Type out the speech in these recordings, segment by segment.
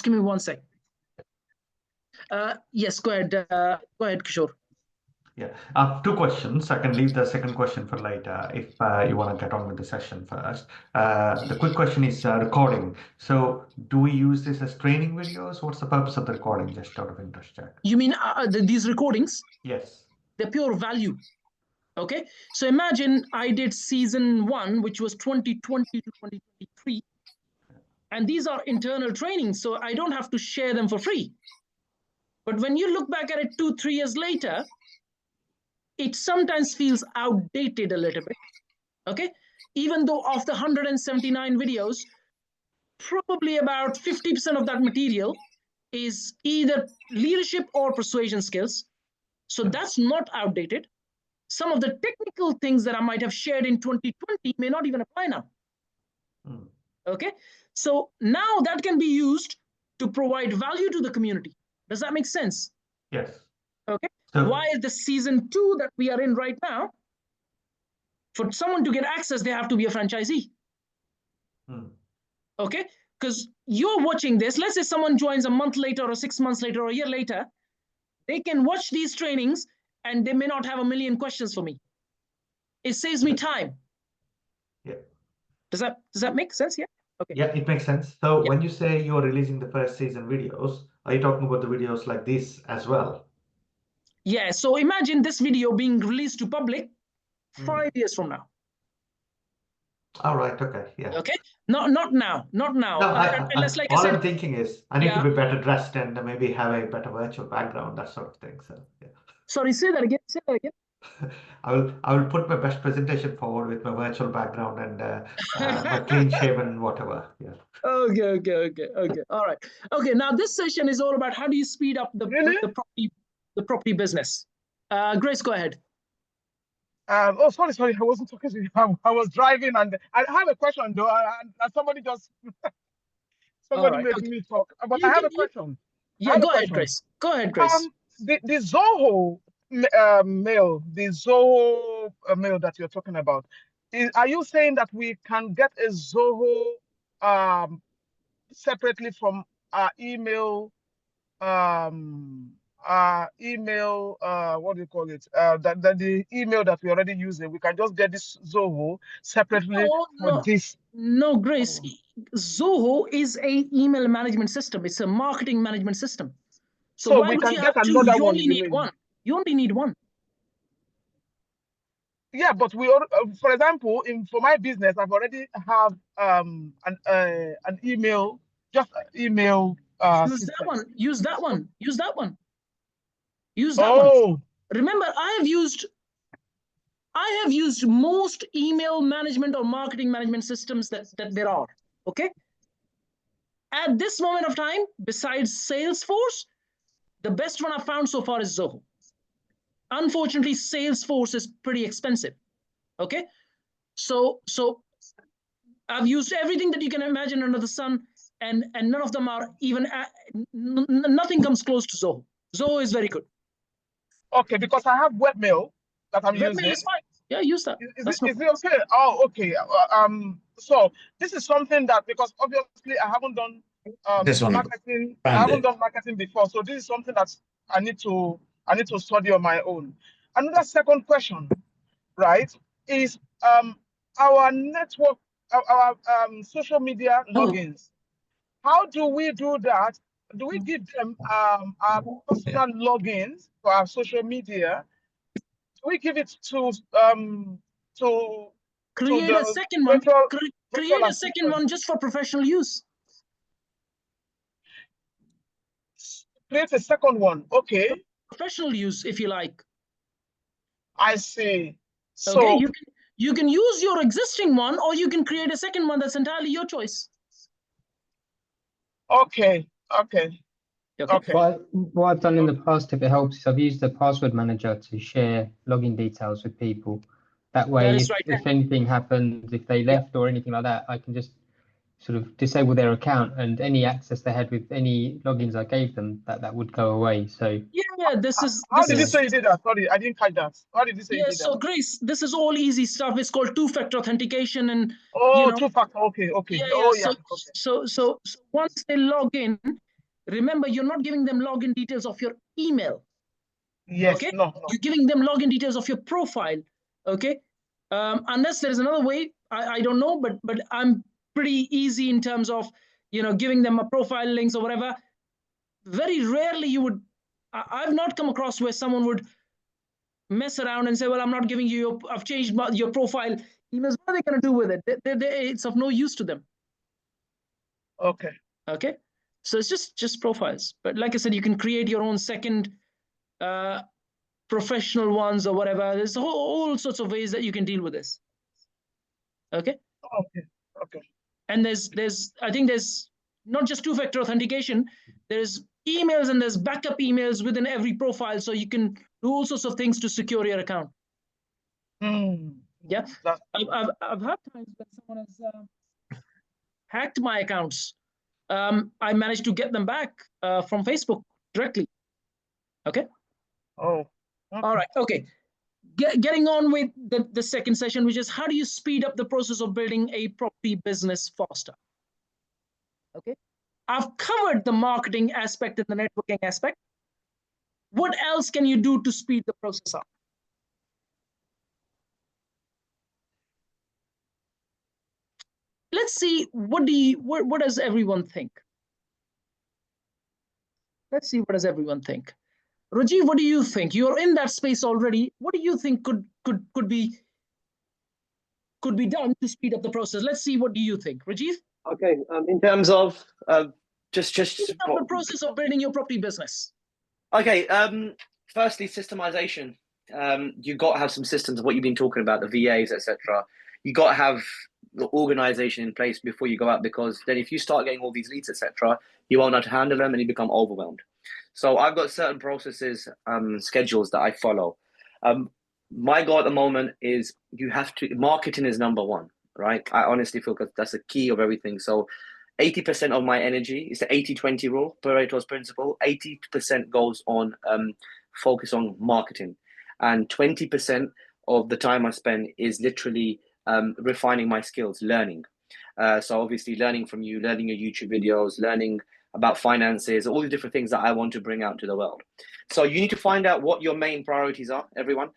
give me 1 sec. Yes, go ahead. Go ahead, Kishore. Yeah, 2 questions. I can leave the second question for later if you want to get on with the session first. The quick question is recording. So do we use this as training videos? What's the purpose of the recording, just out of interest, Jack? You mean these recordings? Yes. They're pure value. Okay. So imagine I did season 1, which was 2020 to 2023. And these are internal trainings, so I don't have to share them for free. But when you look back at it 2-3 years later, it sometimes feels outdated a little bit, okay? Even though of the 179 videos, probably about 50% of that material is either leadership or persuasion skills. So that's not outdated. Some of the technical things that I might have shared in 2020 may not even apply now. Okay? So now that can be used to provide value to the community. Does that make sense? Yes. Okay. So, why is the season 2 that we are in right now? For someone to get access, they have to be a franchisee. Okay. Because you're watching this. Let's say someone joins a month later or 6 months later or a year later. They can watch these trainings and they may not have a million questions for me. It saves me time. Yeah. Does that make sense? Yeah. Okay. Yeah, it makes sense. So when you say you're releasing the first season videos, are you talking about the videos like this as well? Yeah. So imagine this video being released to public 5 years from now. All right. Okay. Yeah. Okay. Not now. Not now. No, Unless, like all I said, I'm thinking is I need to be better dressed and maybe have a better virtual background, that sort of thing. So yeah. Sorry, say that again. Say that again. I will put my best presentation forward with my virtual background and my clean shaven whatever. Yeah. Okay. All right. Okay. Now this session is all about how do you speed up the property business. Grace, go ahead. Oh, sorry. I wasn't talking to you. I was driving, and I have a question though. And somebody just made me talk. But I have a question. Yeah, go ahead, Grace. Go ahead, Grace. The Zoho mail, mail that you're talking about, are you saying that we can get a Zoho separately from our email? What do you call it? That the email that we already using, we can just get this Zoho separately for this. No, Grace. Zoho is a email management system. It's a marketing management system. So we can get another one. You only need one. Yeah, but we, for example, for my business, I've already have an email, just email. Use that one. Use that one. Remember, I have used most email management or marketing management systems that there are. Okay. At this moment of time, besides Salesforce, the best one I've found so far is Zoho. Unfortunately, Salesforce is pretty expensive. Okay. So I've used everything that you can imagine under the sun, and none of them are even, nothing comes close to Zoho. Zoho is very good. Okay, because I have webmail that I'm using. Webmail is fine. Yeah, use that. Is it okay? Oh, okay. So this is something that, because obviously I haven't done marketing. I haven't done marketing before, so this is something that I need to study on my own. Another second question, right, is our network, our social media logins. How do we do that? Do we give them our personal logins for our social media? Do we give it to create a second one? Create a second one just for professional use. Create a second one, okay. Professional use, if you like. I see. So okay, you can use your existing one, or you can create a second one. That's entirely your choice. Okay. What I've done in the past, if it helps, is I've used the password manager to share login details with people. That way, if anything happens, if they left or anything like that, I can just sort of disable their account, and any access they had with any logins I gave them, that would go away. So yeah, this is. How did you say you did that? Sorry, I didn't catch that. How did you say you did that? So Grace, this is all easy stuff. It's called two-factor authentication, and two-factor. Okay. So once they log in, remember, you're not giving them login details of your email. Yes, okay? No. You're giving them login details of your profile, okay? Unless there is another way, I don't know, but I'm pretty easy in terms of, giving them a profile links or whatever. Very rarely you would, I've not come across where someone would mess around and say, well, I'm not giving you, I've changed your profile emails. What are they going to do with it? It's of no use to them. Okay. Okay. So it's just profiles. But like I said, you can create your own second professional ones or whatever. There's all sorts of ways that you can deal with this. Okay. Okay. And I think there's not just two-factor authentication. There's emails and there's backup emails within every profile, so you can do all sorts of things to secure your account. Yeah. I've had times when someone has hacked my accounts. I managed to get them back from Facebook directly. Okay. Oh. Okay. All right. Okay. Getting on with the second session, which is how do you speed up the process of building a property business faster? Okay. I've covered the marketing aspect and the networking aspect. What else can you do to speed the process up? Let's see, what does everyone think? Let's see, what does everyone think? Rajiv, what do you think? You're in that space already. What do you think could be done to speed up the process? Let's see, what do you think, Rajiv? Okay, in terms of just the process of building your property business. Okay, firstly, systemization. You got to have some systems of what you've been talking about, the VAs, etc. You got to have the organization in place before you go out, because then if you start getting all these leads, etc., you won't know how to handle them and you become overwhelmed. So I've got certain processes, schedules that I follow. My goal at the moment is marketing is number one, right? I honestly feel that's the key of everything. So 80% of my energy is the 80-20 rule, Pareto's principle. 80% goes on focus on marketing, and 20% of the time I spend is literally refining my skills, learning. So obviously learning from you, learning your YouTube videos, learning about finances, all the different things that I want to bring out to the world. So you need to find out what your main priorities are, everyone.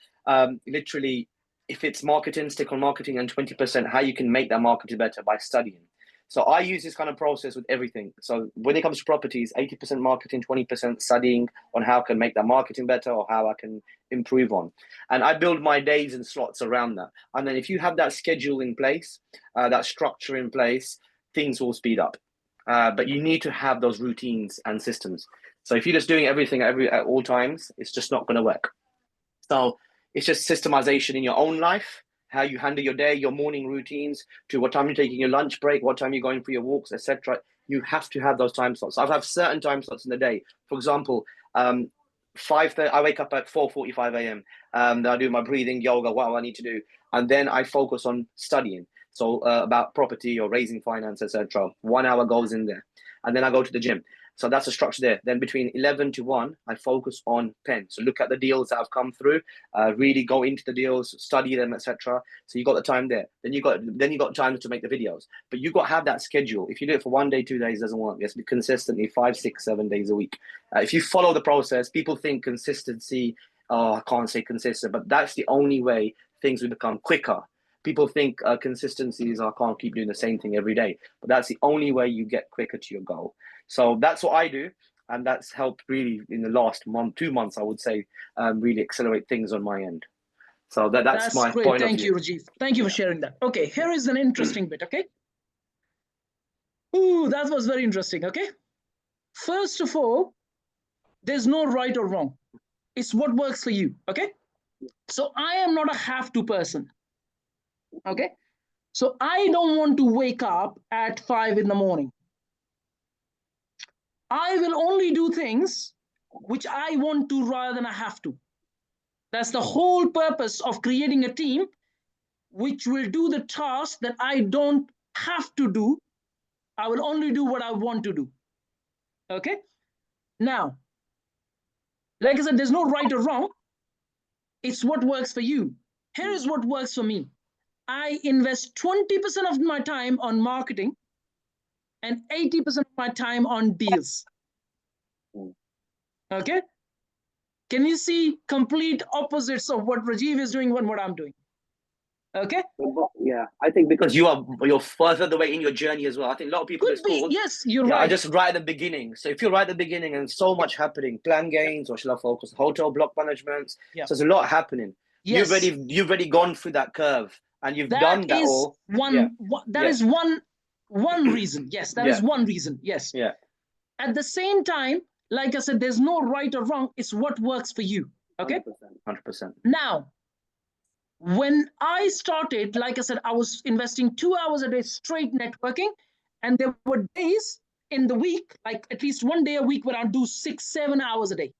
Literally, if it's marketing, stick on marketing, and 20% how you can make that marketing better by studying. So I use this kind of process with everything. So when it comes to properties, 80% marketing, 20% studying on how I can make that marketing better or how I can improve on. And I build my days and slots around that. And then if you have that schedule in place, that structure in place, things will speed up. But you need to have those routines and systems. So if you're just doing everything at all times, it's just not going to work. So it's just systemization in your own life, how you handle your day, your morning routines, to what time you're taking your lunch break, what time you're going for your walks, etc. You have to have those time slots. I have certain time slots in the day. For example, 5:30, I wake up at 4:45 a.m. Then I do my breathing, yoga, what I need to do, and then I focus on studying. So about property or raising finance, etc. 1 hour goes in there, and then I go to the gym. So that's the structure there. Then between 11 to 1, I focus on pen. So look at the deals that have come through, really go into the deals, study them, etc. So you got the time there. Then you got time to make the videos. But you got to have that schedule. If you do it for 1 day, 2 days, it doesn't work. It has to be consistently 5, 6, 7 days a week. If you follow the process, people think consistency. Oh, I can't say consistent, but that's the only way things will become quicker. People think consistency is I can't keep doing the same thing every day, but that's the only way you get quicker to your goal. So that's what I do, and that's helped really in the last 2 months, I would say, really accelerate things on my end. So that's my great. point Thank of you, view. Rajiv. Thank you for sharing that. Okay, here is an interesting bit. Okay. Ooh, that was very interesting. Okay. First of all, there's no right or wrong. It's what works for you. Okay. So I am not a have-to person. Okay. So I don't want to wake up at 5 in the morning. I will only do things which I want to rather than I have to. That's the whole purpose of creating a team which will do the task that I don't have to do. I will only do what I want to do. Okay? Now, like I said, there's no right or wrong. It's what works for you. Here is what works for me. I invest 20% of my time on marketing and 80% of my time on deals. Okay. Can you see complete opposites of what Rajiv is doing and what I'm doing? Okay. Yeah, I think because you're further the way in your journey as well. I think a lot of people Could be, yes, you're right. I just right at the beginning. So if you're right at the beginning and so much happening, plan gains, or shall I focus hotel block management? Yeah. So there's a lot happening. Yes. You've already gone through that curve and you've done that all. That is one reason. Yes, that is one reason. Yes. Yeah. At the same time, like I said, there's no right or wrong. It's what works for you. Okay. 100%. Now, when I started, like I said, I was investing 2 hours a day straight networking. And there were days in the week, like at least one day a week, where I'd do 6-7 hours a day.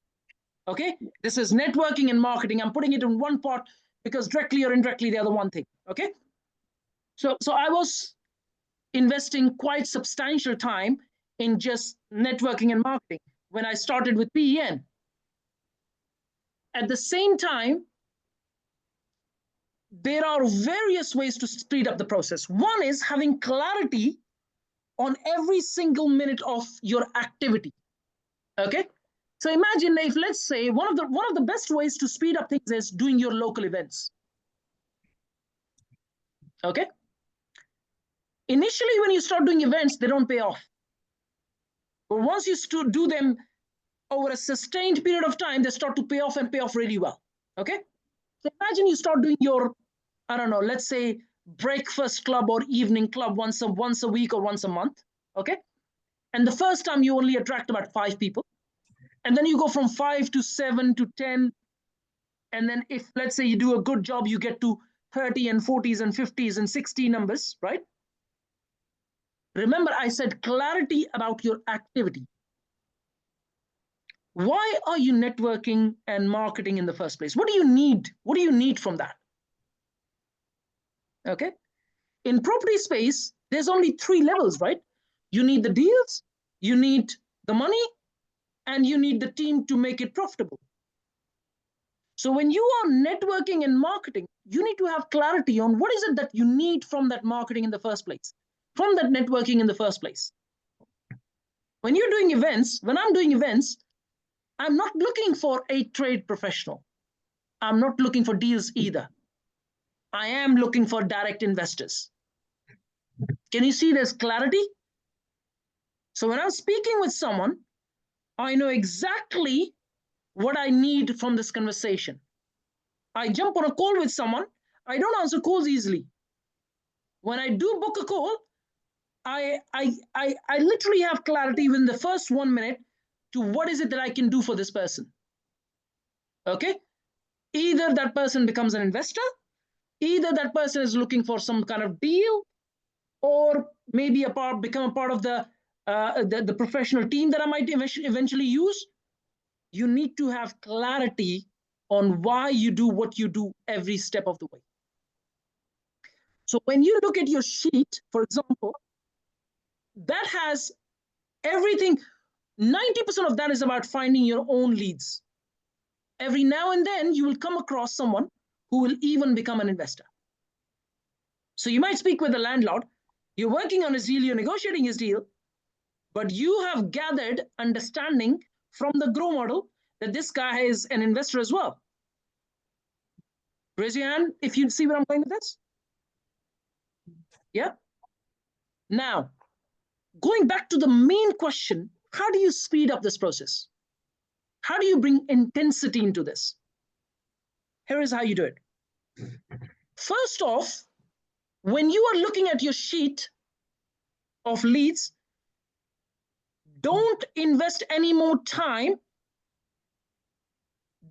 Okay. This is networking and marketing. I'm putting it in one pot because directly or indirectly, they're the one thing. Okay. So I was investing quite substantial time in just networking and marketing when I started with PEN. At the same time, there are various ways to speed up the process. One is having clarity on every single minute of your activity. Okay. So imagine if, let's say, one of the best ways to speed up things is doing your local events. Okay. Initially, when you start doing events, they don't pay off. But once you do them over a sustained period of time, they start to pay off and pay off really well. Okay. So imagine you start doing your, I don't know, let's say breakfast club or evening club once a week or once a month. Okay. And the first time you only attract about 5 people. And then you go from 5 to 7 to 10. And then if, let's say, you do a good job, you get to 30 and 40s and 50s and 60 numbers, right? Remember, I said clarity about your activity. Why are you networking and marketing in the first place? What do you need? What do you need from that? Okay. In property space, there's only 3 levels, right? You need the deals, you need the money, and you need the team to make it profitable. So when you are networking and marketing, you need to have clarity on what is it that you need from that marketing in the first place, from that networking in the first place. When you're doing events, when I'm doing events, I'm not looking for a trade professional. I'm not looking for deals either. I am looking for direct investors. Can you see there's clarity? So when I'm speaking with someone, I know exactly what I need from this conversation. I jump on a call with someone, I don't answer calls easily. When I do book a call, I literally have clarity within the first 1 minute to what is it that I can do for this person. Okay? Either that person becomes an investor, either that person is looking for some kind of deal, or maybe become a part of the professional team that I might eventually use. You need to have clarity on why you do what you do every step of the way. So when you look at your sheet, for example, that has everything. 90% of that is about finding your own leads. Every now and then you will come across someone who will even become an investor. So you might speak with the landlord, you're working on his deal, you're negotiating his deal, but you have gathered understanding from the GROW model that this guy is an investor as well. Raise your hand if you see where I'm going with this. Yeah. Now, going back to the main question, how do you speed up this process? How do you bring intensity into this? Here is how you do it. First off, when you are looking at your sheet of leads, don't invest any more time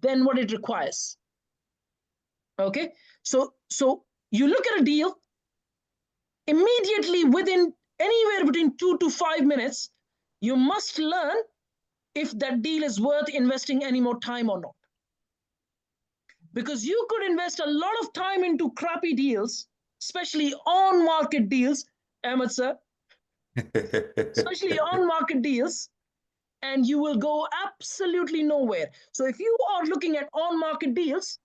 than what it requires. Okay, so you look at a deal, immediately within anywhere between 2 to 5 minutes, you must learn if that deal is worth investing any more time or not. Because you could invest a lot of time into crappy deals, especially on-market deals, Ahmed sir, especially on-market deals, and you will go absolutely nowhere. So if you are looking at on-market deals,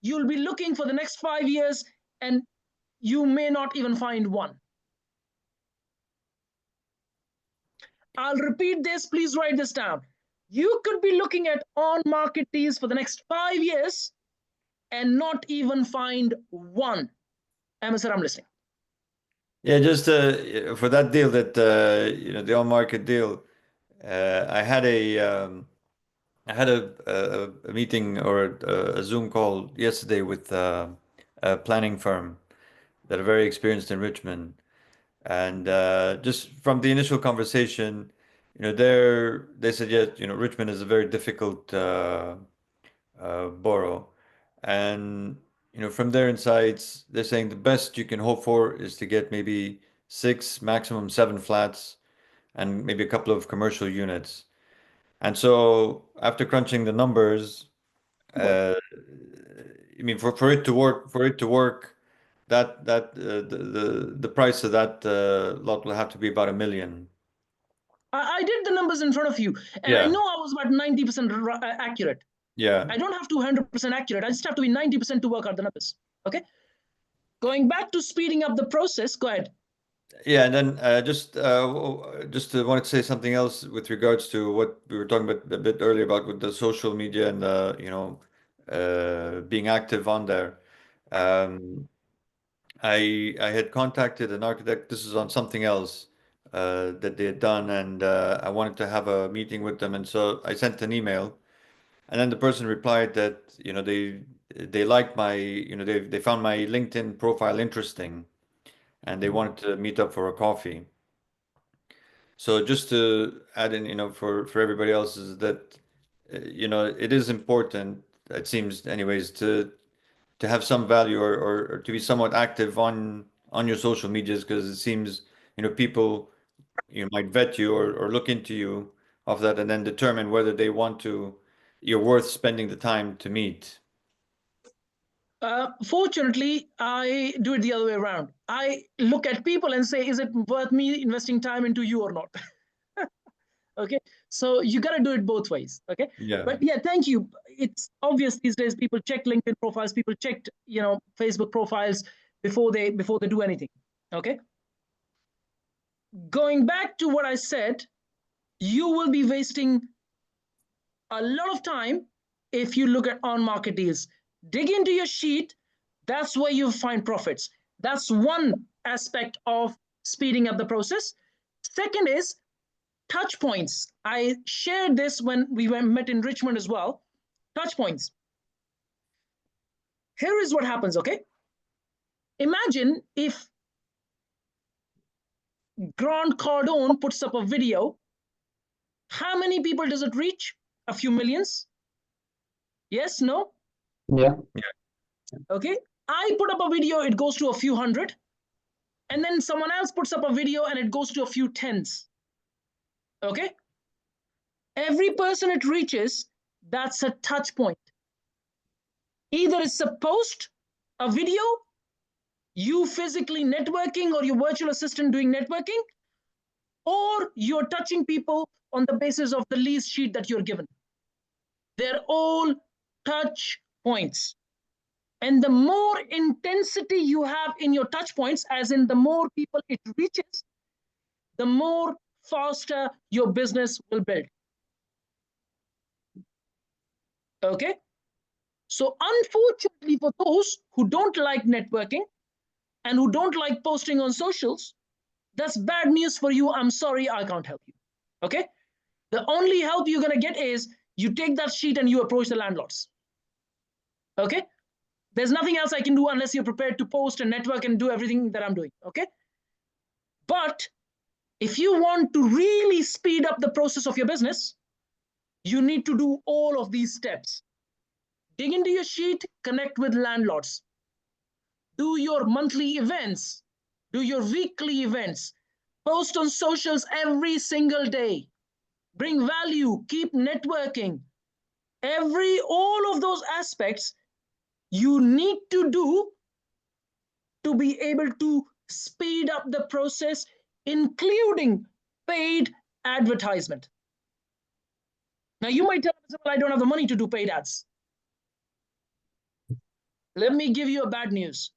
you'll be looking for the next 5 years and you may not even find one. I'll repeat this, please write this down. You could be looking at on-market deals for the next 5 years and not even find one. Ahmed sir, I'm listening. Yeah, just for that deal that the on-market deal, I had a meeting or a Zoom call yesterday with a planning firm that are very experienced in Richmond, and just from the initial conversation, they said, yeah, Richmond is a very difficult borough, and from their insights, they're saying the best you can hope for is to get maybe 6, maximum 7 flats, and maybe a couple of commercial units. And so after crunching the numbers, I mean, for it to work, that the price of that lot will have to be about $1 million. I did the numbers in front of you, and I know I was about 90% accurate. Yeah. I don't have to 100% accurate. I just have to be 90% to work out the numbers. Okay. Going back to speeding up the process, go ahead. Yeah, and then just wanted to say something else with regards to what we were talking about a bit earlier about with the social media and being active on there. I had contacted an architect. This is on something else that they had done, and I wanted to have a meeting with them, and so I sent an email, and then the person replied that they liked my they found my LinkedIn profile interesting, and they wanted to meet up for a coffee. So just to add in, for everybody else is that, it is important, it seems anyways, to have some value or to be somewhat active on your social medias, because it seems, people, might vet you or look into you of that and then determine whether you're worth spending the time to meet. Fortunately, I do it the other way around. I look at people and say, is it worth me investing time into you or not? Okay, so you got to do it both ways. Okay, yeah. But yeah, thank you. It's obvious these days people check LinkedIn profiles, people check Facebook profiles before they do anything. Okay, going back to what I said, you will be wasting a lot of time if you look at on-market deals. Dig into your sheet. That's where you find profits. That's one aspect of speeding up the process. Second is touch points. I shared this when we met in Richmond as well. Touch points. Here is what happens, okay? Imagine if Grant Cardone puts up a video. How many people does it reach? A few millions? Yes, no? Yeah. Okay. I put up a video, it goes to a few hundred. And then someone else puts up a video and it goes to a few tens. Okay. Every person it reaches, that's a touch point. Either it's a post, a video, you physically networking or your virtual assistant doing networking, or you're touching people on the basis of the lease sheet that you're given. They're all touch points. And the more intensity you have in your touch points, as in the more people it reaches, the more faster your business will build. Okay? So unfortunately for those who don't like networking and who don't like posting on socials, that's bad news for you. I'm sorry, I can't help you. Okay? The only help you're going to get is you take that sheet and you approach the landlords. Okay? There's nothing else I can do unless you're prepared to post and network and do everything that I'm doing. Okay? But if you want to really speed up the process of your business, you need to do all of these steps. Dig into your sheet, connect with landlords. Do your monthly events. Do your weekly events. Post on socials every single day. Bring value, keep networking. All of those aspects you need to do to be able to speed up the process, including paid advertisement. Now you might tell me, well, I don't have the money to do paid ads. Let me give you a bad news.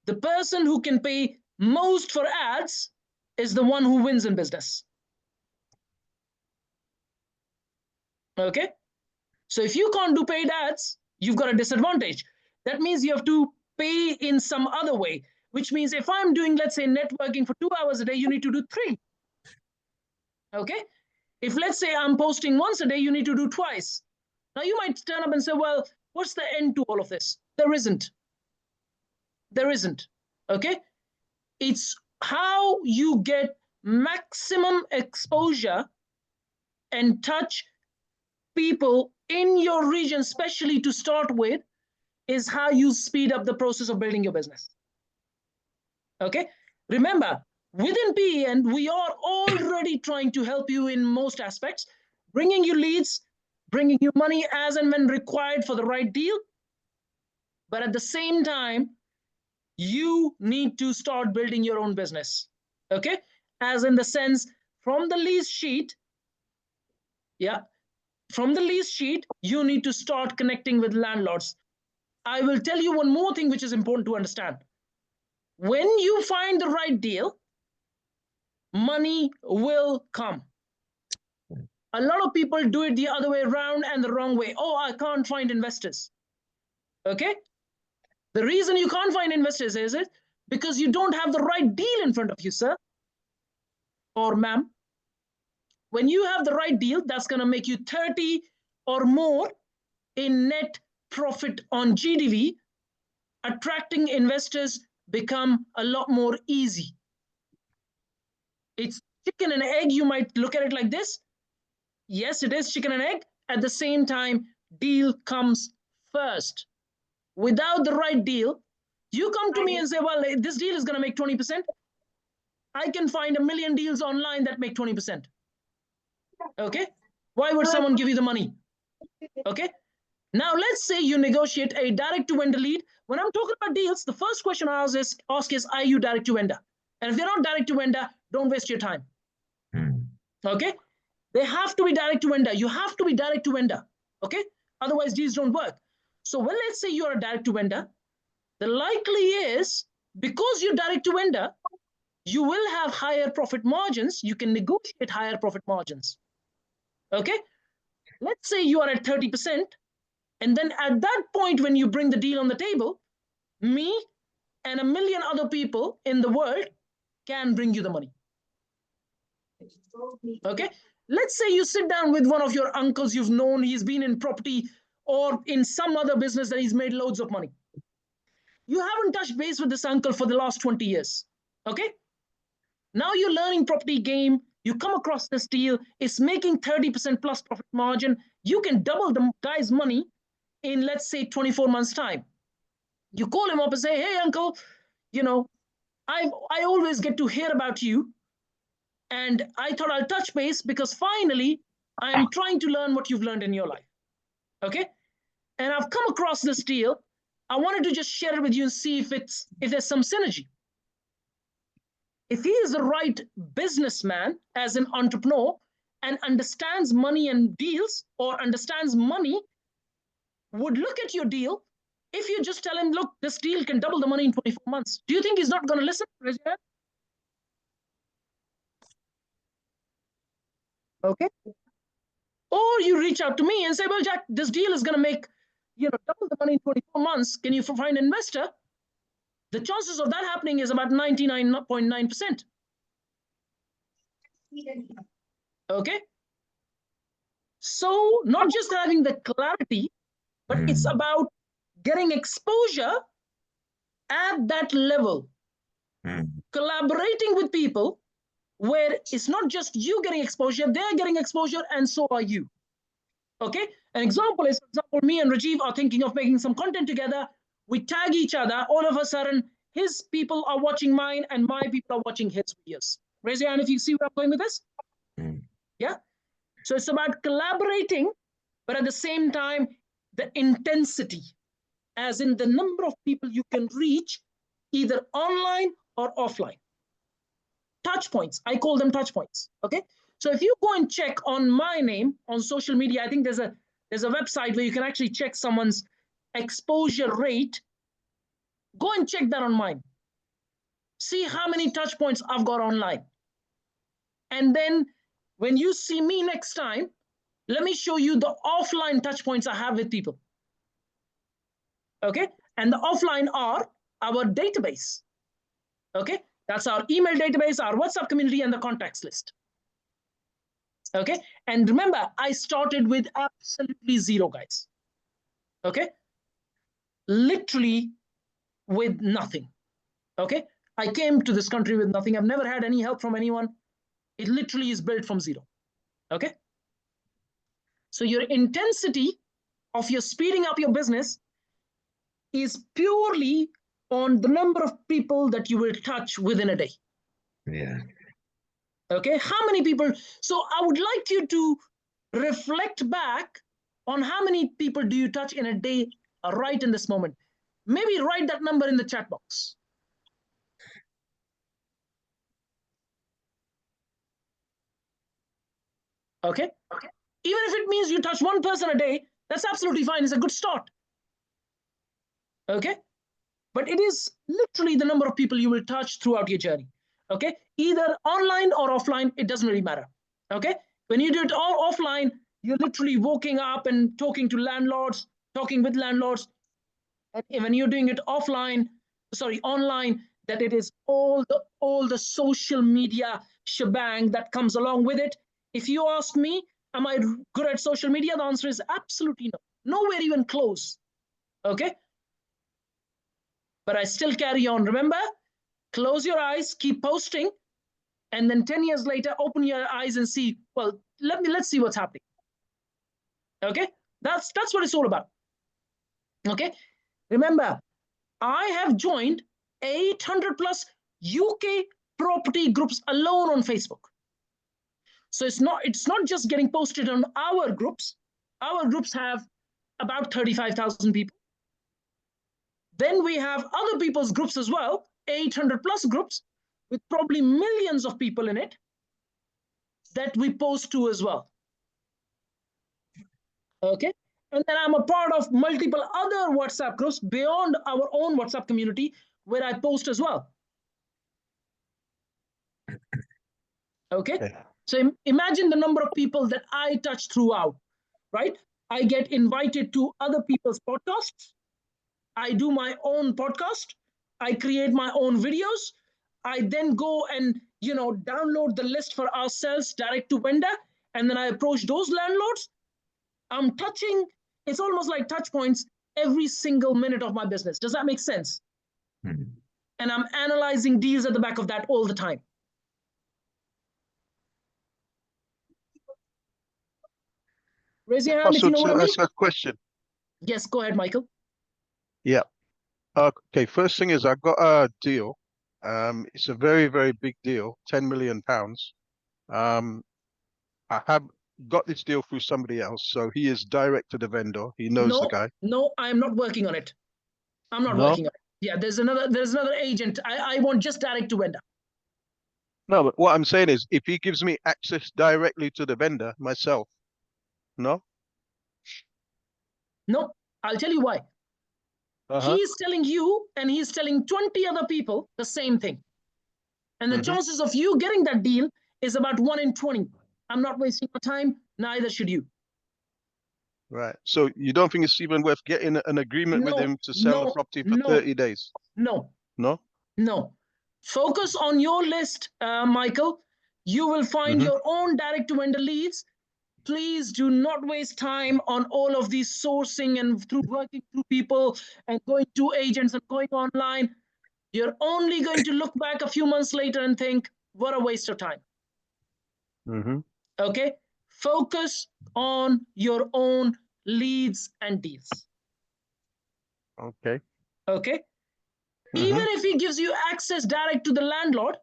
The person who can pay most for ads is the one who wins in business. Okay. So if you can't do paid ads, you've got a disadvantage. That means you have to pay in some other way, which means if I'm doing, let's say, networking for 2 hours a day, you need to do 3. Okay. If let's say I'm posting once a day, you need to do twice. Now you might turn up and say, well, what's the end to all of this? There isn't. There isn't. Okay. It's how you get maximum exposure and touch people in your region, especially to start with, is how you speed up the process of building your business. Okay. Remember, within PEN, we are already trying to help you in most aspects, bringing you leads, bringing you money as and when required for the right deal. But at the same time, you need to start building your own business. Okay. As in the sense, from the lease sheet, from the lease sheet, you need to start connecting with landlords. I will tell you one more thing which is important to understand. When you find the right deal, money will come. A lot of people do it the other way around and the wrong way. Oh, I can't find investors. Okay. The reason you can't find investors is it because you don't have the right deal in front of you, sir or ma'am. When you have the right deal, that's going to make you 30 or more in net profit on GDV. Attracting investors become a lot more easy. It's chicken and egg. You might look at it like this. Yes, it is chicken and egg. At the same time, deal comes first. Without the right deal, you come to me and say, well, this deal is going to make 20%. I can find 1 million deals online that make 20%. Okay. Why would someone give you the money? Okay. Now, let's say you negotiate a direct to vendor lead. When I'm talking about deals, the first question I ask is, are you direct to vendor? And if they're not direct to vendor, don't waste your time. Okay. They have to be direct to vendor. You have to be direct to vendor. Okay. Otherwise, deals don't work. So when let's say you're a direct to vendor, the likely is because you're direct to vendor, you will have higher profit margins. You can negotiate higher profit margins. Okay. Let's say you are at 30%. And then at that point, when you bring the deal on the table, me and 1 million other people in the world can bring you the money. Okay. Let's say you sit down with one of your uncles you've known, he's been in property or in some other business that he's made loads of money. You haven't touched base with this uncle for the last 20 years. Okay. Now you're learning property game. You come across this deal. It's making 30% plus profit margin. You can double the guy's money in, let's say, 24 months time. You call him up and say, hey, uncle, you know, I always get to hear about you. And I thought I'll touch base because finally I'm trying to learn what you've learned in your life. Okay. And I've come across this deal. I wanted to just share it with you and see if there's some synergy. If he is the right businessman as an entrepreneur and understands money and deals or understands money, would look at your deal. If you just tell him, look, this deal can double the money in 24 months. Do you think he's not going to listen? Okay. Or you reach out to me and say, well, Jack, this deal is going to make, double the money in 24 months. Can you find an investor? The chances of that happening is about 99.9%. Okay. So not just having the clarity, but it's about getting exposure at that level. Collaborating with people where it's not just you getting exposure, they're getting exposure, and so are you. Okay. An example is, for example, me and Rajiv are thinking of making some content together. We tag each other. All of a sudden, his people are watching mine and my people are watching his videos. Raise your hand if you see where I'm going with this. Yeah. So it's about collaborating, but at the same time, the intensity, as in the number of people you can reach either online or offline. Touch points. I call them touch points. Okay. So if you go and check on my name on social media, I think there's a website where you can actually check someone's exposure rate. Go and check that on mine. See how many touch points I've got online. And then when you see me next time, let me show you the offline touch points I have with people. Okay, and the offline are our database. Okay, that's our email database, our WhatsApp community, and the contacts list. Okay, and remember, I started with absolutely zero, guys. Okay, literally with nothing. Okay, I came to this country with nothing. I've never had any help from anyone. It literally is built from zero. Okay, so your intensity of your speeding up your business is purely on the number of people that you will touch within a day. Yeah. Okay, how many people? So I would like you to reflect back on how many people do you touch in a day right in this moment. Maybe write that number in the chat box. Okay, even if it means you touch one person a day, that's absolutely fine. It's a good start. Okay, but it is literally the number of people you will touch throughout your journey. Okay, either online or offline, it doesn't really matter. Okay, when you do it all offline, you're literally waking up and talking to landlords, talking with landlords. And when you're doing it online, that it is all the social media shebang that comes along with it. If you ask me, am I good at social media? The answer is absolutely no. Nowhere even close. Okay, but I still carry on. Remember, close your eyes, keep posting, and then 10 years later, open your eyes and see, well, let's see what's happening. Okay, that's what it's all about. Okay, remember, I have joined 800 plus UK property groups alone on Facebook. So it's not just getting posted on our groups. Our groups have about 35,000 people. Then we have other people's groups as well, 800 plus groups with probably millions of people in it that we post to as well. Okay, and then I'm a part of multiple other WhatsApp groups beyond our own WhatsApp community where I post as well. Okay, so imagine the number of people that I touch throughout, right? I get invited to other people's podcasts. I do my own podcast. I create my own videos. I then go and, download the list for ourselves direct to vendor. And then I approach those landlords. I'm touching, it's almost like touch points every single minute of my business. Does that make sense? Mm-hmm. And I'm analyzing deals at the back of that all the time. Raise your hand if you know what I mean. That's a question. Yes, go ahead, Michael. Yeah. Okay, first thing is I got a deal. It's a very, very big deal, £10 million. I have got this deal through somebody else, so he is direct to the vendor. He knows the guy. No, I'm not working on it. I'm not working on it. Yeah, there's another agent. I want just direct to vendor. No, but what I'm saying is if he gives me access directly to the vendor myself, no? No, I'll tell you why. He's telling you and he's telling 20 other people the same thing. And the chances of you getting that deal is about 1 in 20. I'm not wasting my time, neither should you. Right. So you don't think it's even worth getting an agreement with him to sell the property for 30 days? No. No? No. Focus on your list, Michael. You will find your own direct-to-vendor leads. Please do not waste time on all of these sourcing and through working through people and going to agents and going online. You're only going to look back a few months later and think, what a waste of time. Okay? Focus on your own leads and deals. Okay. Okay? Even if he gives you access direct to the landlord,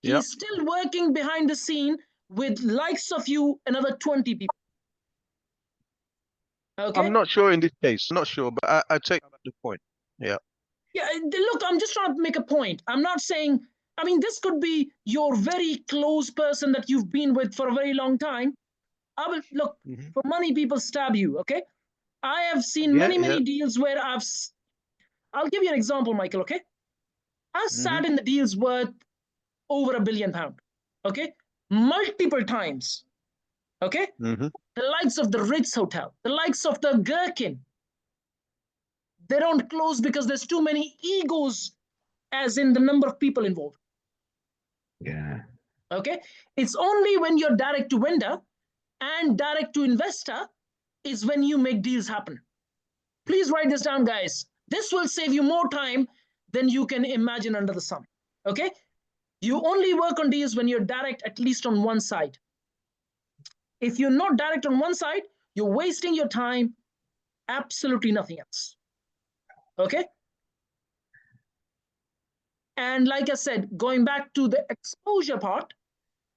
he's still working behind the scene with likes of you, another 20 people. Okay. I'm not sure in this case. Not sure, but I take the point. Yeah. Yeah. Look, I'm just trying to make a point. I'm not saying, I mean, this could be your very close person that you've been with for a very long time. I will look for money. People stab you. Okay. I have seen many deals where I'll give you an example, Michael. Okay. I've sat in the deals worth over £1 billion. Okay. Multiple times. Okay. The the likes of the Ritz Hotel, the likes of the Gherkin, they don't close because there's too many egos, as in the number of people involved. Yeah. Okay. It's only when you're direct to vendor and direct to investor is when you make deals happen. Please write this down, guys. This will save you more time than you can imagine under the sun. Okay. You only work on deals when you're direct, at least on one side. If you're not direct on one side, you're wasting your time, absolutely nothing else. Okay. And like I said, going back to the exposure part,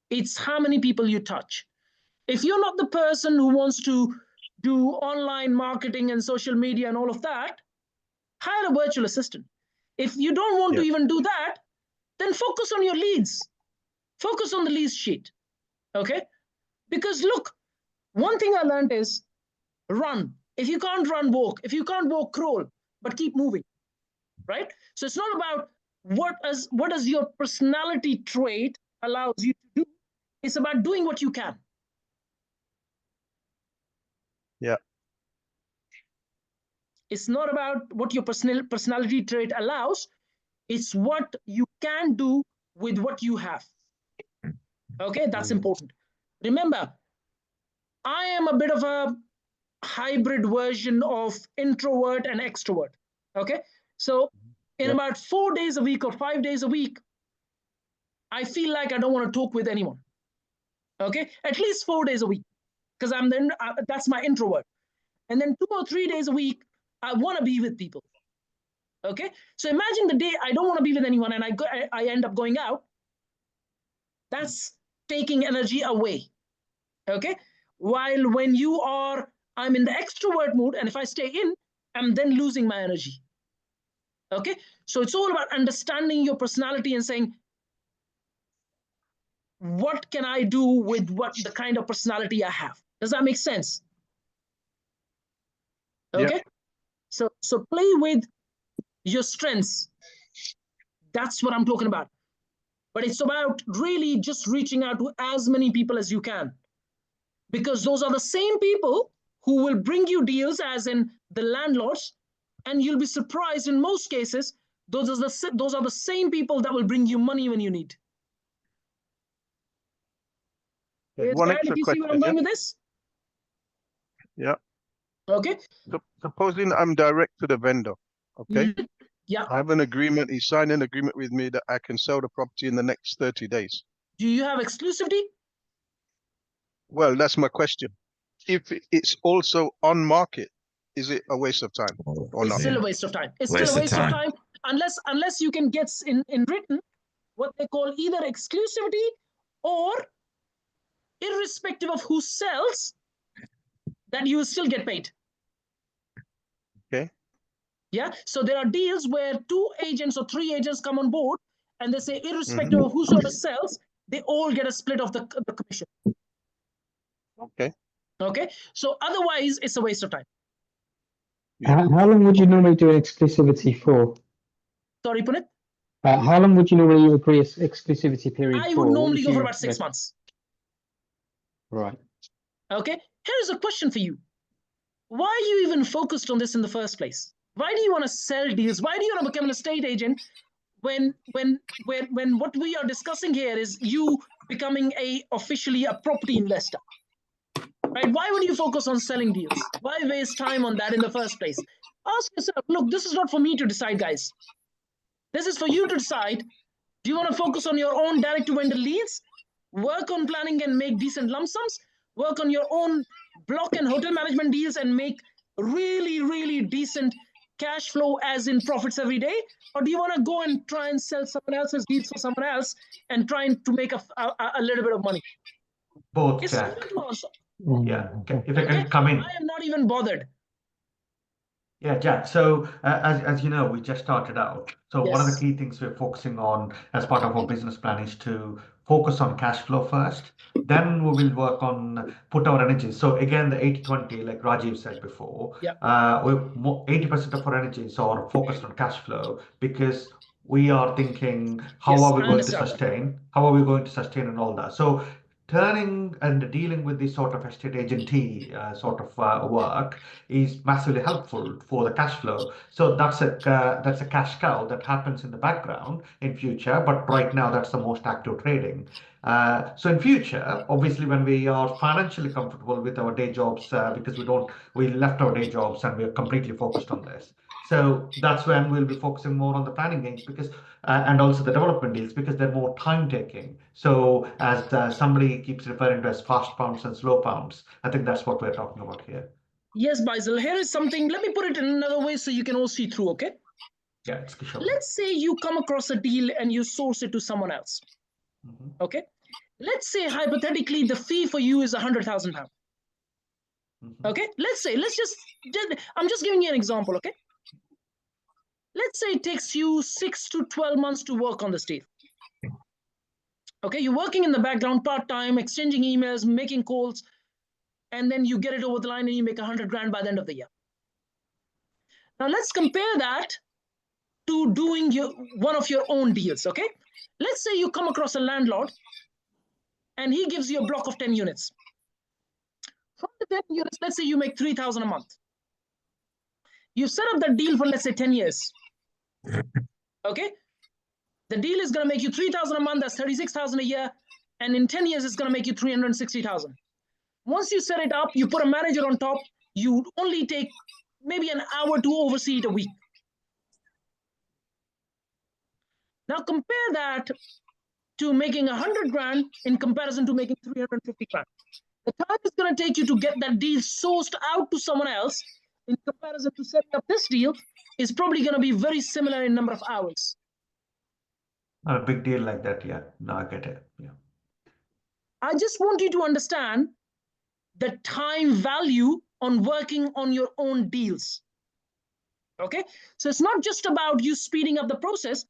it's how many people you touch. If you're not the person who wants to do online marketing and social media and all of that, hire a virtual assistant. If you don't want to even do that, then focus on your leads. Focus on the leads sheet. Okay? Because look, one thing I learned is run. If you can't run, walk. If you can't walk, crawl, but keep moving. Right? So it's not about what does your personality trait allows you to do. It's about doing what you can. Yeah. It's not about what your personality trait allows. It's what you can do with what you have. Okay, that's important. Remember, I am a bit of a hybrid version of introvert and extrovert. Okay, so in about 4 days a week or 5 days a week, I feel like I don't want to talk with anyone. Okay, at least 4 days a week, because that's my introvert. And then 2 or 3 days a week, I want to be with people. Okay, so imagine the day I don't want to be with anyone and I end up going out. That's taking energy away. Okay, while when I'm in the extrovert mood, and if I stay in, I'm then losing my energy. Okay, so it's all about understanding your personality and saying, what can I do with the kind of personality I have? Does that make sense? Okay, so play with your strengths. That's what I'm talking about. But it's about really just reaching out to as many people as you can, because those are the same people who will bring you deals, as in the landlords, and you'll be surprised in most cases, those are the same people that will bring you money when you need. One extra you question. See where I'm going with this? Yeah. Okay. So, supposing I'm direct to the vendor, okay? Mm-hmm. Yeah. I have an agreement. He signed an agreement with me that I can sell the property in the next 30 days. Do you have exclusivity? Well, that's my question. If it's also on market, is it a waste of time or not? It's still a waste of time. It's still a waste of time unless you can get in written what they call either exclusivity or, irrespective of who sells, that you will still get paid. Okay. Yeah. So there are deals where 2 agents or 3 agents come on board and they say, irrespective of whosoever sells, they all get a split of the commission. Okay. Okay. So otherwise, it's a waste of time. How long would you normally do an exclusivity for? Sorry, Puneet? How long would you normally agree an exclusivity period for? I would normally go for about 6 months. Right. Okay. Here's a question for you. Why are you even focused on this in the first place? Why do you want to sell deals? Why do you want to become an estate agent when what we are discussing here is you becoming officially a property investor? Right? Why would you focus on selling deals? Why waste time on that in the first place? Ask yourself, look, this is not for me to decide, guys. This is for you to decide. Do you want to focus on your own direct-to-vendor leads? Work on planning and make decent lump sums? Work on your own block and hotel management deals and make really, really decent cash flow, as in profits every day? Or do you want to go and try and sell someone else's deals for someone else and trying to make a little bit of money? Both, it's Jack. Yeah. Okay. If I can come in. I am not even bothered. Yeah, Jack. So as you know, we just started out. So one of the key things we're focusing on as part of our business plan is to focus on cash flow first. Then we will work on put our energy. So again, the 80-20, like Rajiv said before, 80% of our energies are focused on cash flow, because we are thinking, how are we going to sustain? How are we going to sustain and all that? So turning and dealing with this sort of estate agency sort of work is massively helpful for the cash flow. So that's a cash cow that happens in the background in future, but right now that's the most active trading. So in future, obviously, when we are financially comfortable with our day jobs, because we left our day jobs and we are completely focused on this. So that's when we'll be focusing more on the planning gains because, and also the development deals because they're more time taking. So as somebody keeps referring to as fast pounds and slow pounds, I think that's what we're talking about here. Yes, Basil, here is something, let me put it in another way so you can all see through, okay? Yeah, it's Kishore. Let's say you come across a deal and you source it to someone else, okay? Let's say hypothetically the fee for you is £100,000. Okay, I'm just giving you an example, okay? Let's say it takes you 6 to 12 months to work on this deal. Okay, you're working in the background part-time, exchanging emails, making calls, and then you get it over the line and you make 100 grand by the end of the year. Now let's compare that to doing one of your own deals, okay? Let's say you come across a landlord and he gives you a block of 10 units. From the 10 units, let's say you make 3,000 a month. You set up that deal for, let's say, 10 years. Okay? The deal is going to make you 3,000 a month, that's 36,000 a year. And in 10 years, it's going to make you 360,000. Once you set it up, you put a manager on top, you only take maybe an hour to oversee it a week. Now compare that to making 100 grand in comparison to making 350 grand. The time it's going to take you to get that deal sourced out to someone else in comparison to setting up this deal is probably going to be very similar in number of hours. Not a big deal like that, yeah. No, I get it. Yeah. I just want you to understand the time value on working on your own deals. Okay? So it's not just about you speeding up the process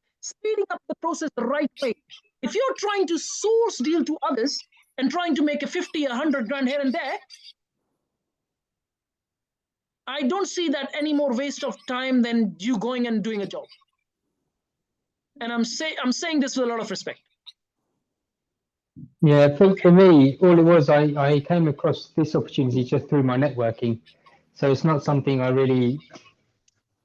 the right way. If you're trying to source deal to others and trying to make a 50, 100 grand here and there, I don't see that any more waste of time than you going and doing a job. And I'm saying this with a lot of respect. Yeah, for me, all it was, I came across this opportunity just through my networking. So it's not something I really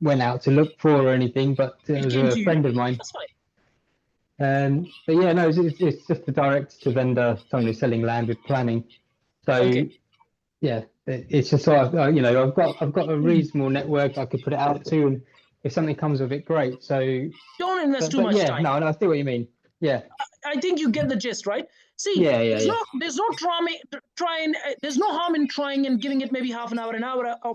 went out to look for or anything, but it was a friend of mine. That's fine. But yeah, no, it's just a direct to vendor, someone who's selling land with planning. So yeah, it's just sort of, you know, I've got a reasonable network I could put it out to, and if something comes of it, great. So don't invest too much time. No, I see what you mean. Yeah, I think you get the gist, right? See, there's no harm in trying and giving it maybe half an hour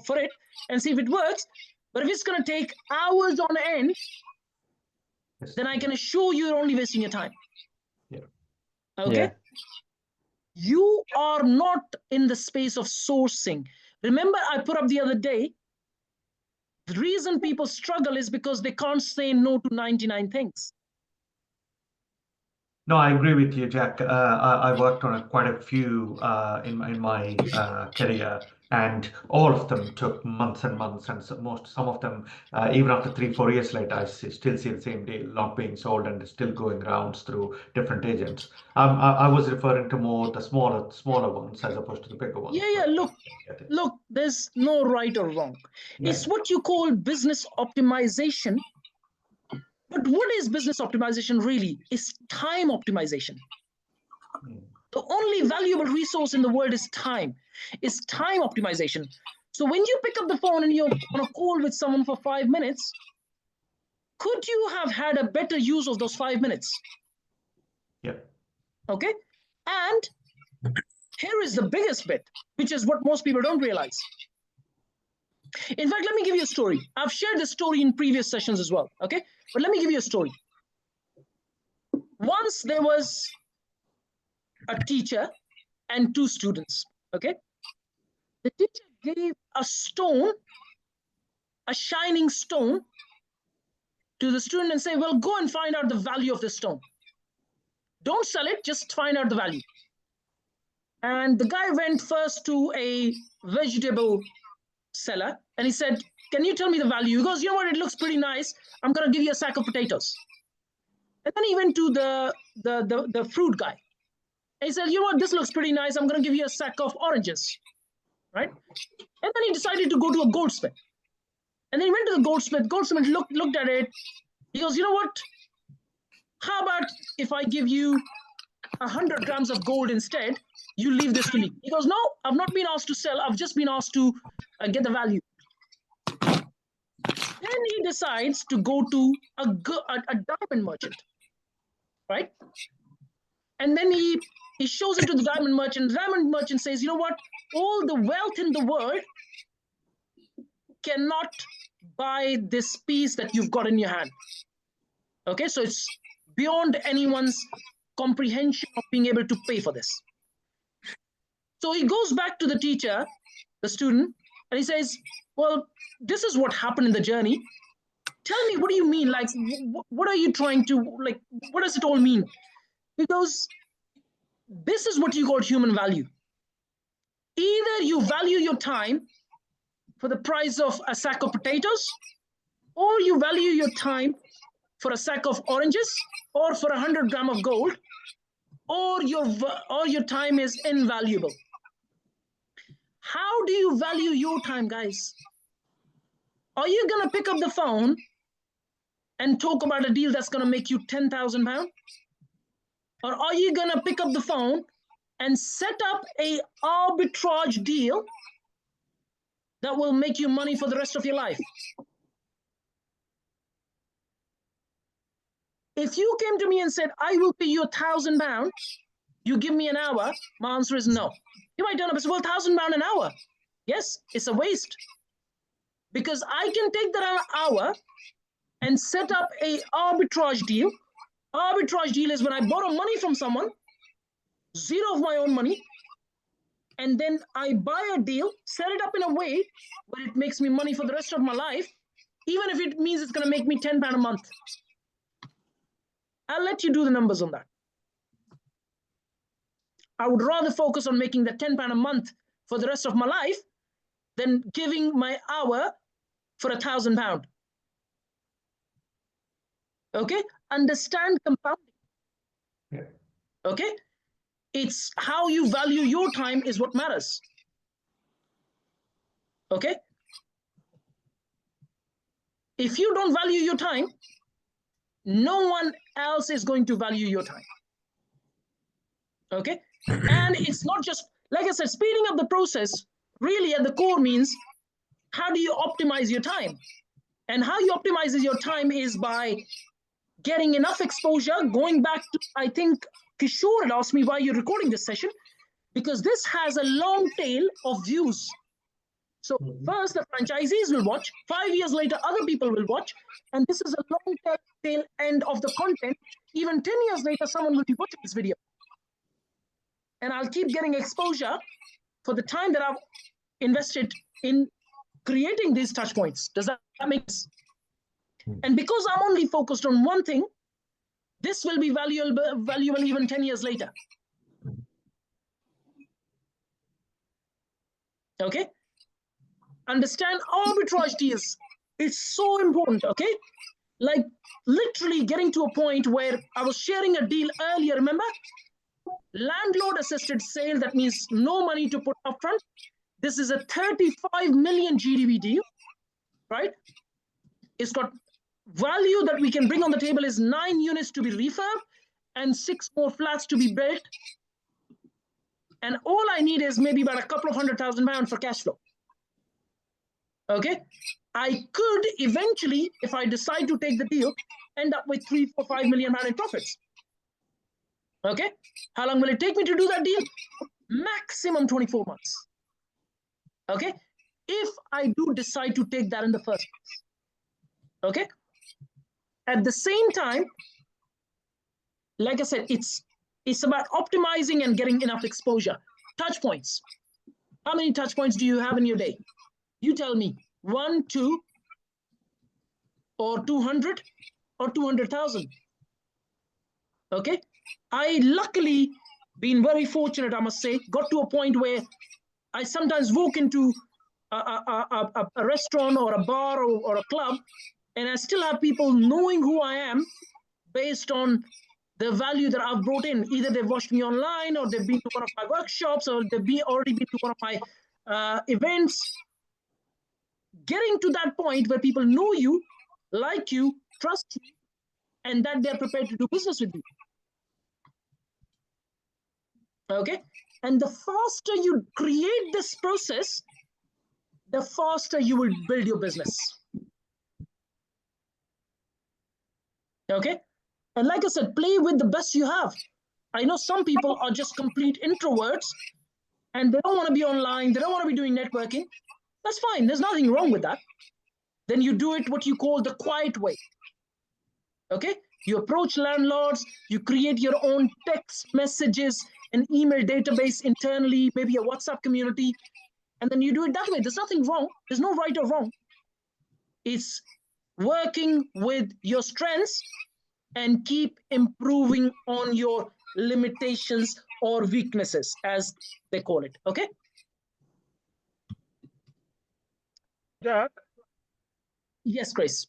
for it and see if it works. But if it's going to take hours on end, then I can assure you you're only wasting your time. Yeah. Okay. Yeah. You are not in the space of sourcing. Remember, I put up the other day, the reason people struggle is because they can't say no to 99 things. No, I agree with you, Jack. I worked on quite a few in my career, and all of them took months and months, and some of them, even after 3-4 years later, I still see the same deal not being sold and still going rounds through different agents. I was referring to more the smaller ones as opposed to the bigger ones. Yeah. Look, there's no right or wrong. Yeah. It's what you call business optimization. But what is business optimization really? It's time optimization. The only valuable resource in the world is time. It's time optimization. So when you pick up the phone and you're on a call with someone for 5 minutes, could you have had a better use of those 5 minutes? Yeah. Okay. And here is the biggest bit, which is what most people don't realize. In fact, let me give you a story. I've shared this story in previous sessions as well, okay? But let me give you a story. Once there was a teacher and 2 students, okay? The teacher gave a stone, a shining stone, to the student and say, well, go and find out the value of this stone. Don't sell it, just find out the value. And the guy went first to a vegetable seller and he said, can you tell me the value? He goes, you know what, it looks pretty nice. I'm going to give you a sack of potatoes. And then he went to the fruit guy. And he said, you know what, this looks pretty nice. I'm going to give you a sack of oranges, right? And then he decided to go to a goldsmith. And then he went to the goldsmith. Goldsmith looked at it. He goes, you know what? How about if I give you 100 grams of gold instead? You leave this to me. He goes, no, I've not been asked to sell. I've just been asked to get the value. Then he decides to go to a diamond merchant, right? And then he shows it to the diamond merchant. The diamond merchant says, you know what? All the wealth in the world cannot buy this piece that you've got in your hand. Okay, so it's beyond anyone's comprehension of being able to pay for this. So he goes back to the teacher, the student, and he says, well, this is what happened in the journey. Tell me, what do you mean? Like, what are you trying to, like, what does it all mean? Because this is what you call human value. Either you value your time for the price of a sack of potatoes, or you value your time for a sack of oranges, or for 100 grams of gold, or your time is invaluable. How do you value your time, guys? Are you going to pick up the phone and talk about a deal that's going to make you £10,000? Or are you going to pick up the phone and set up an arbitrage deal that will make you money for the rest of your life? If you came to me and said, I will pay you £1,000, you give me an hour, my answer is no. You might turn up and say, well, £1,000 an hour. Yes, it's a waste. Because I can take that hour and set up an arbitrage deal. Arbitrage deal is when I borrow money from someone, zero of my own money, and then I buy a deal, set it up in a way where it makes me money for the rest of my life, even if it means it's going to make me £10 a month. I'll let you do the numbers on that. I would rather focus on making the £10 a month for the rest of my life than giving my hour for £1,000. Okay? Understand compounding. Yeah. Okay? It's how you value your time is what matters. Okay? If you don't value your time, no one else is going to value your time. Okay? And it's not just, like I said, speeding up the process really at the core means how do you optimize your time? And how you optimize your time is by getting enough exposure, going back to, I think Kishore had asked me why you're recording this session, because this has a long tail of views. So first the franchisees will watch, 5 years later other people will watch, and this is a long tail end of the content. Even 10 years later, someone will be watching this video. And I'll keep getting exposure for the time that I've invested in creating these touch points. Does that make sense? And because I'm only focused on one thing, this will be valuable even 10 years later. Okay? Understand arbitrage deals. It's so important, okay? Like literally getting to a point where I was sharing a deal earlier, remember? Landlord assisted sale, that means no money to put up front. This is a 35 million GDV deal, right? It's got value that we can bring on the table is 9 units to be refurbed and 6 more flats to be built. And all I need is maybe about a couple of £100,000 for cash flow. Okay, I could eventually, if I decide to take the deal, end up with 3, 4, 5 million pound in profits. Okay, how long will it take me to do that deal? Maximum 24 months. Okay, if I do decide to take that in the first place. Okay, at the same time, like I said, it's about optimizing and getting enough exposure. Touch points. How many touch points do you have in your day? You tell me, 1, 2, or 200, or 200,000. Okay, I luckily been very fortunate, I must say, got to a point where I sometimes walk into a restaurant or a bar or a club, and I still have people knowing who I am based on the value that I've brought in. Either they've watched me online, or they've been to one of my workshops, or they've already been to one of my events. Getting to that point where people know you, like you, trust you, and that they're prepared to do business with you. Okay? And the faster you create this process, the faster you will build your business. Okay? And like I said, play with the best you have. I know some people are just complete introverts and they don't want to be online, they don't want to be doing networking. That's fine, there's nothing wrong with that. Then you do it what you call the quiet way. Okay? You approach landlords, you create your own text messages, an email database internally, maybe a WhatsApp community, and then you do it that way. There's nothing wrong. There's no right or wrong. It's working with your strengths and keep improving on your limitations or weaknesses, as they call it. Okay? Jack? Yes, Grace.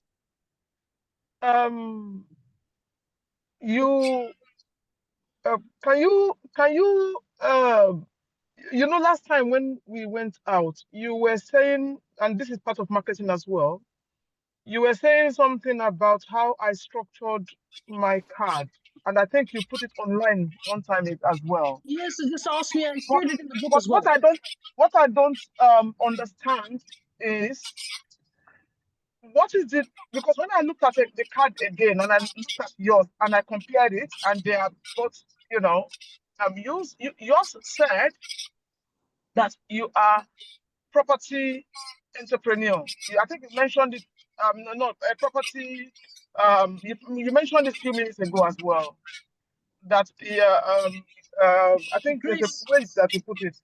Last time when we went out, you were saying, and this is part of marketing as well, you were saying something about how I structured my card, and I think you put it online one time as well. Yes, just ask me. I shared it in the book as well. What I don't understand is, what is it? Because when I looked at the card again, and I looked at yours, and I compared it, and they are both, yours said that you are property entrepreneur. I think you mentioned it. A property. You mentioned it a few minutes ago as well. That I think Grace, there's a way that you put it.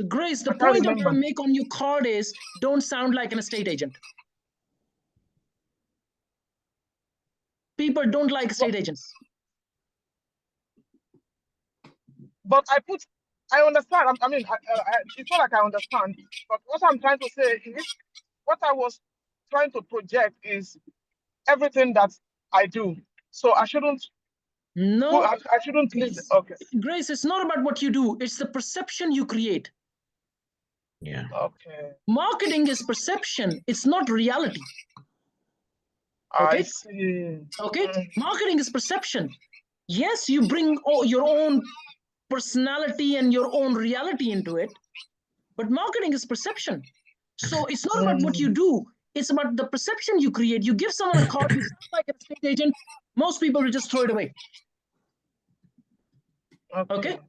Grace, the point I'm going to make on your card is, don't sound like an estate agent. People don't like estate agents. But I understand. I mean, it's not like I understand. But what I'm trying to say is, what I was trying to project is everything that I do. So I shouldn't. No, I shouldn't. Okay. Grace, it's not about what you do. It's the perception you create. Yeah. Okay. Marketing is perception. It's not reality. Okay? I see. Okay. Marketing is perception. Yes, you bring your own personality and your own reality into it, but marketing is perception. So it's not about what you do. It's about the perception you create. You give someone a card, you sound like an estate agent, most people will just throw it away. Okay?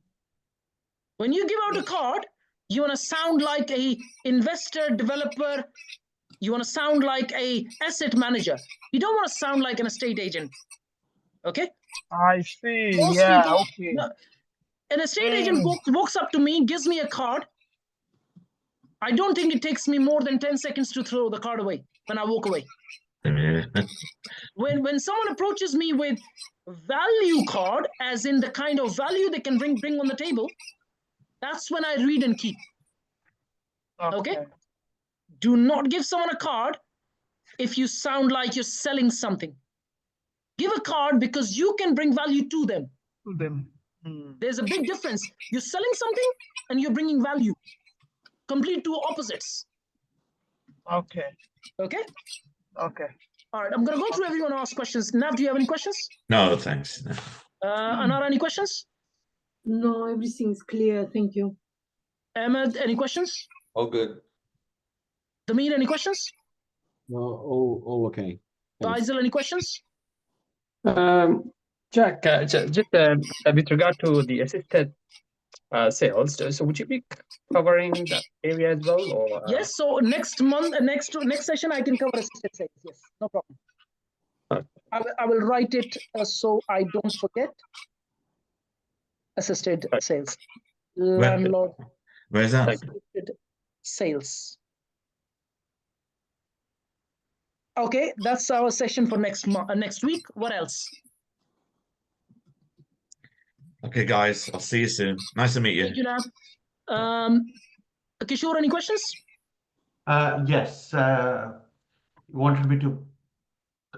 When you give out a card, you want to sound like a investor, developer. You want to sound like a asset manager. You don't want to sound like an estate agent. Okay? I see. Most people, okay. An estate agent walks up to me, gives me a card. I don't think it takes me more than 10 seconds to throw the card away when I walk away. When someone approaches me with value card, as in the kind of value they can bring on the table, that's when I read and keep. Okay? Do not give someone a card if you sound like you're selling something. Give a card because you can bring value to them. There's a big difference. You're selling something and you're bringing value. Complete two opposites. Okay. Okay? Okay. All right, I'm going to go through everyone who asked questions. Nav, do you have any questions? No, thanks. No. Anara, any questions? No, everything's clear. Thank you. Ahmed, any questions? All good. Damir, any questions? No, all okay. Faisal, any questions? Jack, just with regard to the assisted sales, so would you be covering that area as well? Or, Yes, so next month, next session, I can cover assisted sales. Yes, no problem. Okay. I will write it so I don't forget. Assisted sales. Landlord. Where's that? Assisted sales. Okay, that's our session for next week. What else? Okay, guys, I'll see you soon. Nice to meet you. Thank you, Nav. Kishore, any questions? Yes. You wanted me to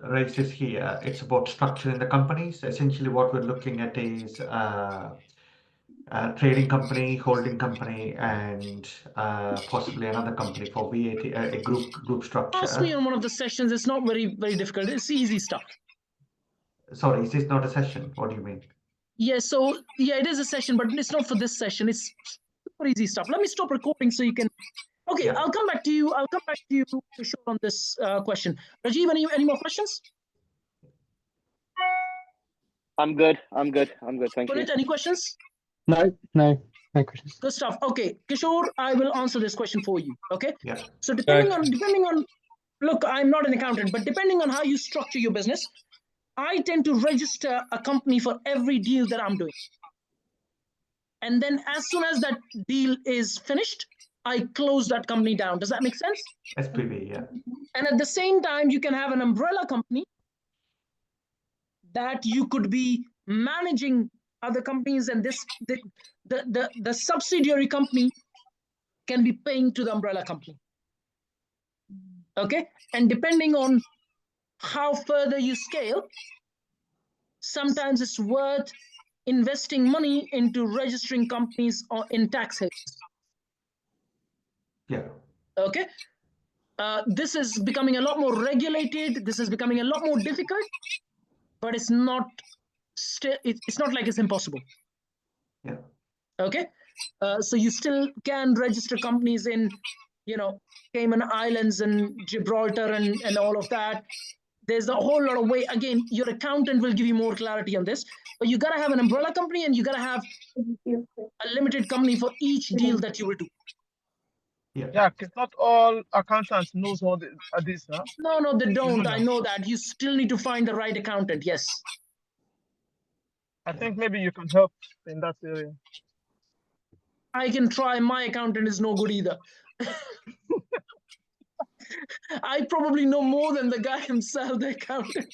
raised this here. It's about structuring the companies. Essentially, what we're looking at is trading company, holding company, and possibly another company for VAT, a group structure. Ask me on one of the sessions. It's not very difficult. It's easy stuff. Sorry, is this not a session? What do you mean? Yeah, so yeah, it is a session, but it's not for this session. It's super easy stuff. Let me stop recording so you can. Okay, Yeah. I'll come back to you. I'll come back to you for sure on this question. Rajiv, any more questions? I'm good. Thank you. Any questions? No questions. Good stuff. Okay, Kishore, I will answer this question for you. Okay. Yeah. So depending on, look, I'm not an accountant, but depending on how you structure your business, I tend to register a company for every deal that I'm doing. And then as soon as that deal is finished, I close that company down. Does that make sense? SPV, yeah. And at the same time, you can have an umbrella company that you could be managing other companies, and the subsidiary company can be paying to the umbrella company. Okay, and depending on how further you scale, sometimes it's worth investing money into registering companies or in tax havens. Yeah. Okay, this is becoming a lot more regulated. This is becoming a lot more difficult, but it's not it's not like it's impossible. Yeah. Okay, so you still can register companies in, Cayman Islands and Gibraltar and all of that. There's a whole lot of way. Again, your accountant will give you more clarity on this, but you gotta have an umbrella company and you gotta have a limited company for each deal that you will do. Yeah, because not all accountants knows all this, huh? No, they don't. I know that. You still need to find the right accountant. Yes. I think maybe you can help in that area. I can try. My accountant is no good either. I probably know more than the guy himself, the accountant.